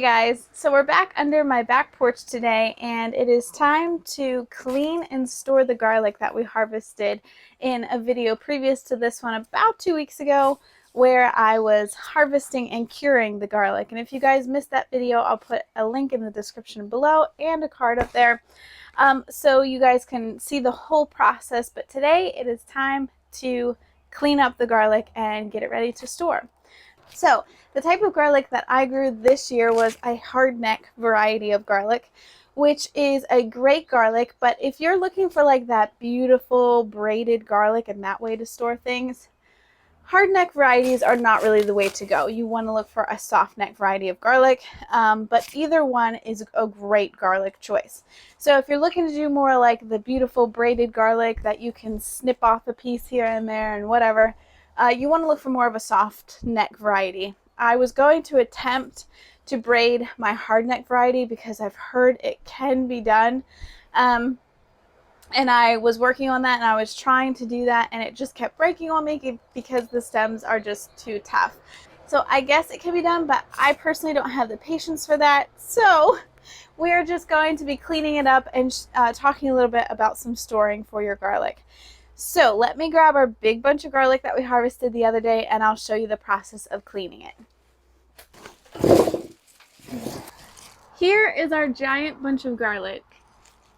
Hey guys, so we're back under my back porch today, and it is time to clean and store the garlic that we harvested in a video previous to this one about 2 weeks ago, where I was harvesting and curing the garlic. And if you guys missed that video, I'll put a link in the description below and a card up there so you guys can see the whole process. But today it is time to clean up the garlic and get it ready to store. So the type of garlic that I grew this year was a hardneck variety of garlic, which is a great garlic. But if you're looking for like that beautiful braided garlic and that way to store things, hardneck varieties are not really the way to go. You want to look for a soft neck variety of garlic, but either one is a great garlic choice. So if you're looking to do more like the beautiful braided garlic that you can snip off a piece here and there and whatever, you want to look for more of a soft neck variety. I was going to attempt to braid my hard neck variety because I've heard it can be done. And I was working on that, and I was trying to do that, and it just kept breaking on me because the stems are just too tough. So I guess it can be done, but I personally don't have the patience for that. So we're just going to be cleaning it up and talking a little bit about some storing for your garlic. So let me grab our big bunch of garlic that we harvested the other day, and I'll show you the process of cleaning it. Here is our giant bunch of garlic.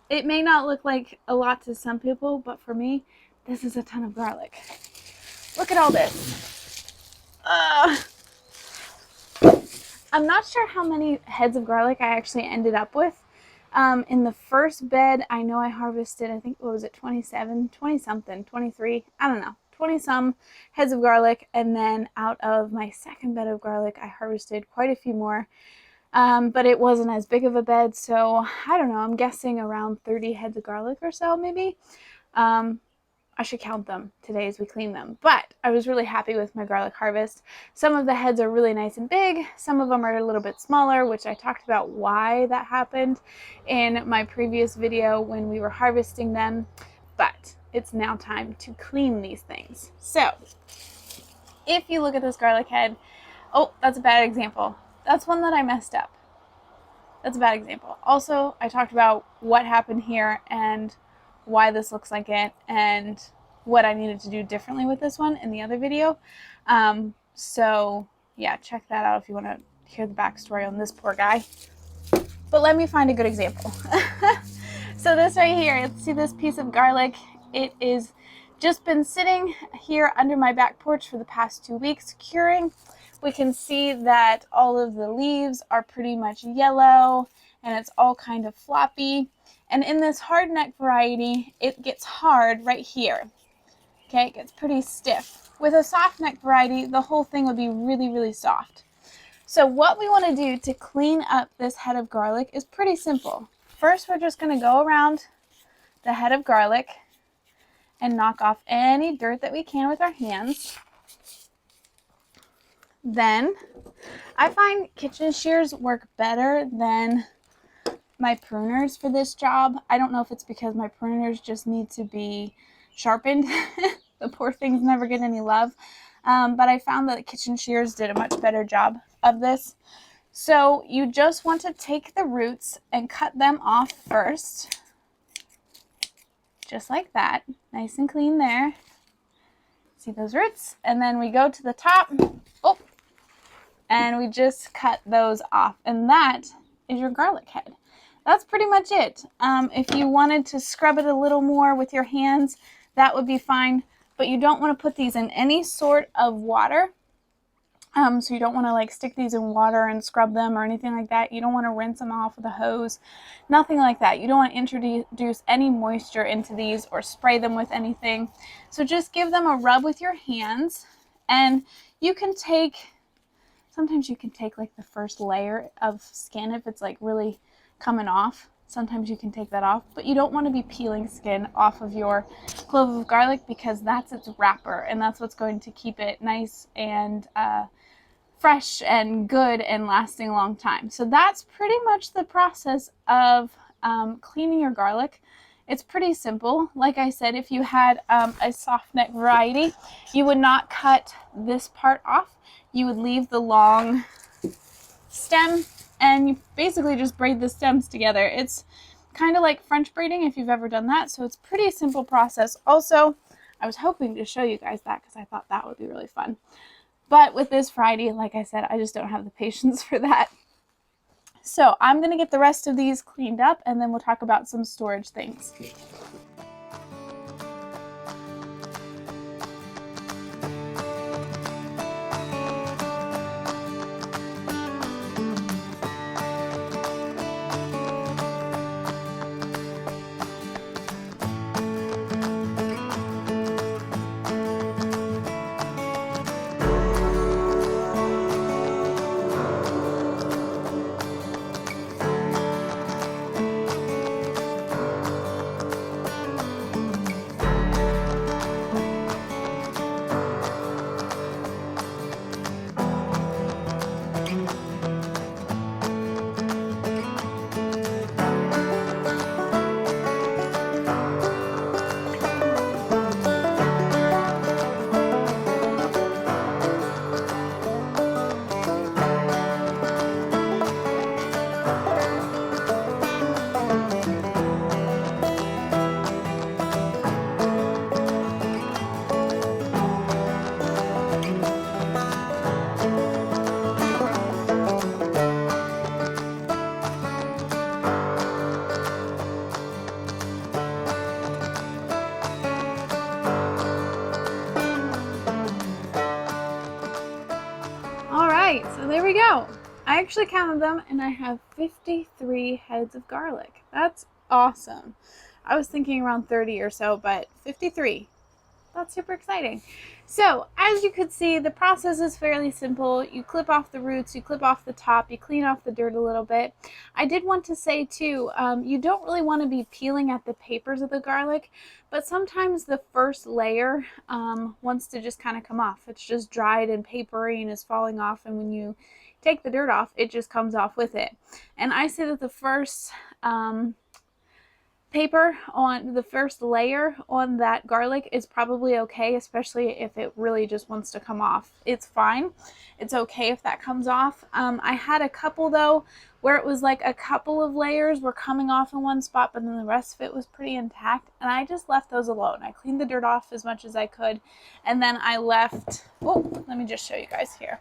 It may not look like a lot to some people, but for me, this is a ton of garlic. Look at all this. I'm not sure how many heads of garlic I actually ended up with. In the first bed, I know I harvested, I think, what was it, 27, 20 something, 23, I don't know, 20 some heads of garlic. And then out of my second bed of garlic, I harvested quite a few more. But it wasn't as big of a bed, so I don't know, I'm guessing around 30 heads of garlic or so, maybe. I should count them today as we clean them. But I was really happy with my garlic harvest. Some of the heads are really nice and big. Some of them are a little bit smaller, which I talked about why that happened in my previous video when we were harvesting them. But it's now time to clean these things. So if you look at this garlic head, oh, that's a bad example. That's one that I messed up. That's a bad example. Also, I talked about what happened here and why this looks like it and what I needed to do differently with this one in the other video. So yeah, check that out if you want to hear the backstory on this poor guy. But let me find a good example. So this right here, see this piece of garlic? It is just been sitting here under my back porch for the past 2 weeks curing. We can see that all of the leaves are pretty much yellow and it's all kind of floppy. And in this hard neck variety, it gets hard right here. Okay, it gets pretty stiff. With a soft neck variety, the whole thing would be really, really soft. So what we want to do to clean up this head of garlic is pretty simple. First, we're just going to go around the head of garlic and knock off any dirt that we can with our hands. Then I find kitchen shears work better than my pruners for this job. I don't know if it's because my pruners just need to be sharpened. The poor things never get any love. But I found that kitchen shears did a much better job of this. So you just want to take the roots and cut them off first. Just like that. Nice and clean there. See those roots? And then we go to the top. Oh! And we just cut those off. And that is your garlic head. That's pretty much it. If you wanted to scrub it a little more with your hands, that would be fine. But you don't want to put these in any sort of water. So you don't want to like stick these in water and scrub them or anything like that. You don't want to rinse them off with a hose. Nothing like that. You don't want to introduce any moisture into these or spray them with anything. So just give them a rub with your hands. And you can take, sometimes you can take like the first layer of skin if it's like really coming off. Sometimes you can take that off, but you don't want to be peeling skin off of your clove of garlic because that's its wrapper, and that's what's going to keep it nice and fresh and good and lasting a long time. So that's pretty much the process of cleaning your garlic. It's pretty simple. Like I said, if you had a soft neck variety, you would not cut this part off. You would leave the long stem and you basically just braid the stems together. It's kind of like French braiding if you've ever done that, so it's pretty simple process. Also, I was hoping to show you guys that because I thought that would be really fun. But with this Friday, like I said, I just don't have the patience for that. So I'm going to get the rest of these cleaned up and then we'll talk about some storage things. Alright, so there we go. I actually counted them and I have 53 heads of garlic. That's awesome. I was thinking around 30 or so, but 53. That's super exciting. So as you could see, the process is fairly simple. You clip off the roots, you clip off the top, you clean off the dirt a little bit. I did want to say too, you don't really want to be peeling at the papers of the garlic, but sometimes the first layer wants to just kind of come off. It's just dried and papery and is falling off, and when you take the dirt off, it just comes off with it. And I say that the first paper on the first layer on that garlic is probably okay, especially if it really just wants to come off. It's fine. It's okay if that comes off. I had a couple though where it was like a couple of layers were coming off in one spot, but then the rest of it was pretty intact, and I just left those alone. I cleaned the dirt off as much as I could, and then I left, oh, let me just show you guys here.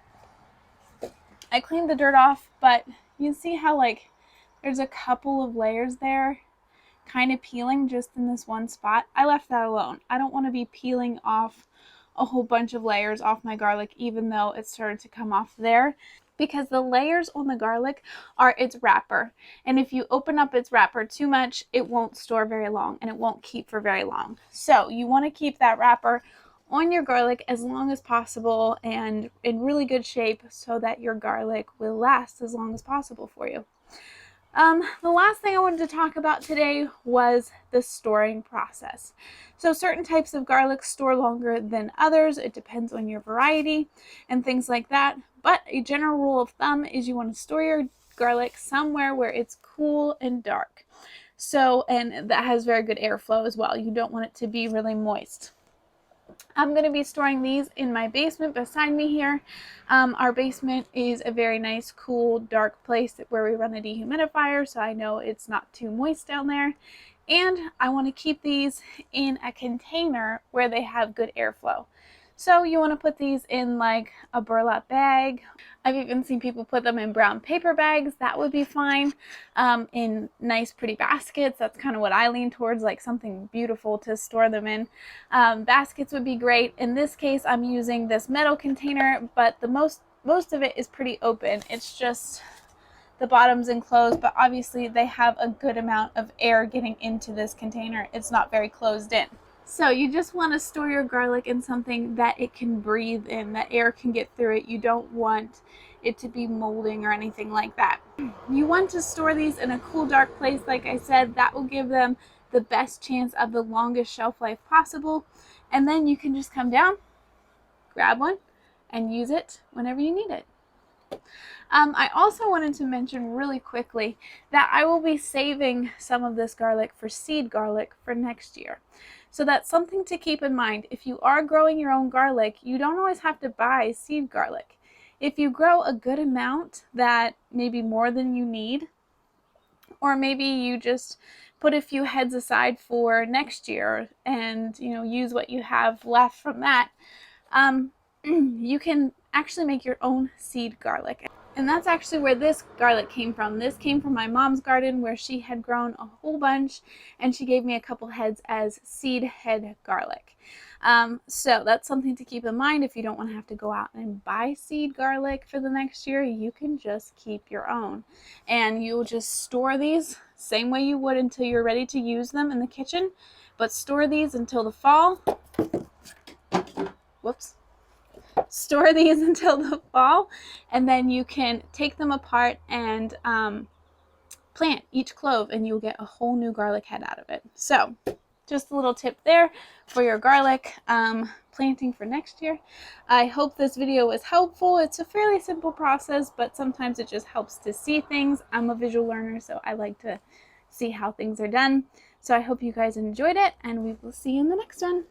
I cleaned the dirt off, but you can see how like there's a couple of layers there kind of peeling just in this one spot. I left that alone. I don't want to be peeling off a whole bunch of layers off my garlic, even though it started to come off there, because the layers on the garlic are its wrapper. And if you open up its wrapper too much, it won't store very long and it won't keep for very long. So you want to keep that wrapper on your garlic as long as possible and in really good shape so that your garlic will last as long as possible for you. The last thing I wanted to talk about today was the storing process. So certain types of garlic store longer than others. It depends on your variety and things like that. But a general rule of thumb is you want to store your garlic somewhere where it's cool and dark. So, and that has very good airflow as well. You don't want it to be really moist. I'm going to be storing these in my basement beside me here. Our basement is a very nice, cool, dark place where we run a dehumidifier, so I know it's not too moist down there. And I want to keep these in a container where they have good airflow. So you want to put these in like a burlap bag. I've even seen people put them in brown paper bags. That would be fine. In nice pretty baskets. That's kind of what I lean towards, like something beautiful to store them in. Baskets would be great. In this case, I'm using this metal container, but the most of it is pretty open. It's just the bottom's enclosed, but obviously they have a good amount of air getting into this container. It's not very closed in. So you just want to store your garlic in something that it can breathe in, that air can get through it. You don't want it to be molding or anything like that. You want to store these in a cool, dark place, like I said. That will give them the best chance of the longest shelf life possible. And then you can just come down, grab one, and use it whenever you need it. I also wanted to mention really quickly that I will be saving some of this garlic for seed garlic for next year. So that's something to keep in mind. If you are growing your own garlic, you don't always have to buy seed garlic. if you grow a good amount, that maybe more than you need, or maybe you just put a few heads aside for next year and, you know, use what you have left from that, you can actually make your own seed garlic. And that's actually where this garlic came from. This came from my mom's garden, where she had grown a whole bunch, and she gave me a couple heads as seed head garlic. So that's something to keep in mind. If you don't want to have to go out and buy seed garlic for the next year, you can just keep your own. And you'll just store these same way you would until you're ready to use them in the kitchen. But store these until the fall. Whoops. Store these until the fall, and then you can take them apart and plant each clove, and you'll get a whole new garlic head out of it. So just a little tip there for your garlic planting for next year. I hope this video was helpful. It's a fairly simple process, but sometimes it just helps to see things. I'm a visual learner, so I like to see how things are done. So I hope you guys enjoyed it, and we will see you in the next one.